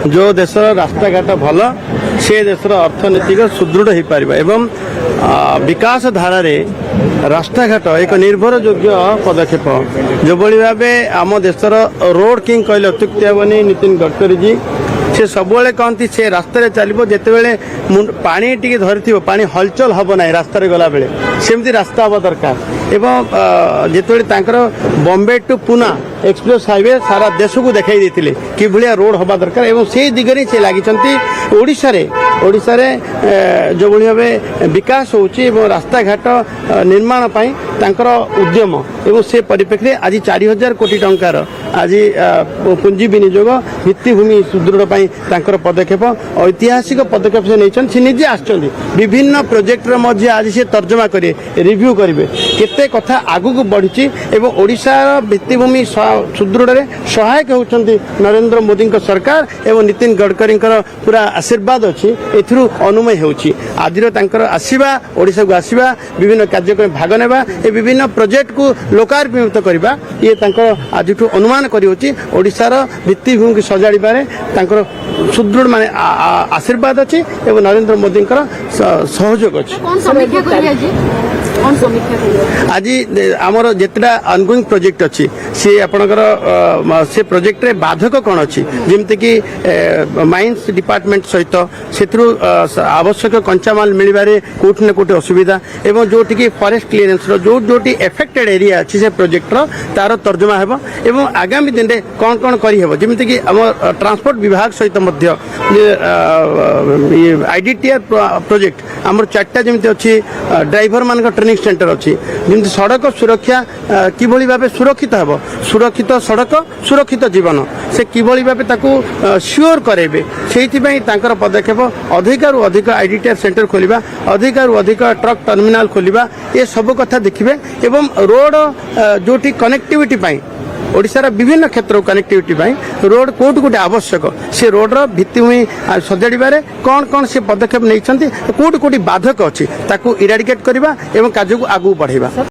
जो देशर रास्ताघाट भल से देशर अर्थनैतिक सुदृढ़ हो पार एवं विकास धारा रे रास्ताघाट एक निर्भरयोग्य पदक्षेप जो भाव आम देशर रोड किंग कहले अत्युक्ति हेनी नितिन गडकरी जी से सब कहती से रास्तार चलो जिते पानी टी धरी पानी हलचल हम ना रास्तार गला बेले सेमती रास्ता हम दरकार एवं जिते Bombay to Pune express highway सारा देश को देखाई देते कि भाया रोड हवा दरकार एवं से दिगरे से लगी ओडिशा रे जो भाव विकास होची रास्ताघाट निर्माण तांकर उद्यम एवं से परिप्रेक्षी आज 4000 कोटी टंकार आज पुंजी विनियोग भित्तिभूमि सुदृढ़ तांकर पदक्षेप ऐतिहासिक पदक्षेप से नहीं से निजे आसछन्ति विभिन्न प्रोजेक्टर मध्य आज से तर्जमा करे रिव्यू करेंगे केते कथा आगु को बढ़ी एवं ओडिशा भित्तिभूमि सुदृढ़ सहायक होती नरेंद्र मोदी सरकार एवं नितिन गडकरी पूरा आशीर्वाद अच्छी एथुरु अनुमय होची आज आसवा ओडिशा को आसवा विभिन्न कार्यक्रम भाग नेबा ए विभिन्न प्रोजेक्ट को लोकार्पित करबा ये आज अनुमान करी ओडिशार भित्तिभूमि को सजाड़बारे सुदृढ़ माने आशीर्वाद अच्छी एवं नरेंद्र मोदी सहयोग अच्छी आज आमर जितना अनगोइंग प्रोजेक्ट अच्छी सी आपणकर से प्रोजेक्ट रे बाधक कौन अच्छी जमती कि माइंस डिपार्टमेंट सहित से आवश्यक कंचामाल मिलबारे कोठी न कोठी असुविधा एवं जोटी कि फॉरेस्ट क्लीयरेंस जोटी एफेक्टेड एरिया अच्छी से प्रोजेक्ट तार तर्जमा हेबो एवं आगामी दिन में कौन कौन करी हेबो जमती कि आम ट्रांसपोर्ट विभाग सहित मध्य आईडीटीआर प्रोजेक्ट आमर 4टा जमती अच्छी ड्राइवर मान ट्रेनिंग सेंटर अच्छी जमी सड़क सुरक्षा किभली भाव सुरक्षित हेबो सुरक्षित सड़क सुरक्षित जीवन से किभली भाव ताकू श्योर करेबे सेइथिबई तांकर पदक्षेप अधिकरु अधिक आईडीटीआर सेंटर खोलिबा अधिकरु अधिक ट्रक टर्मिनाल खोलिबा ये सब कथा देखिबे एवं रोड जोटी कनेक्टिविटी पाई ओडिशार विभिन्न क्षेत्र कनेक्टिविटी रोड कोट कोटे आवश्यक से रोड भित्तिभूमि सजाड़बारे कौन कौन से पदक्षेप नहीं कोट कोटी बाधक अच्छी ताकू इराडिकेट करवा एवं कार्य को आगू बढ़ेगा।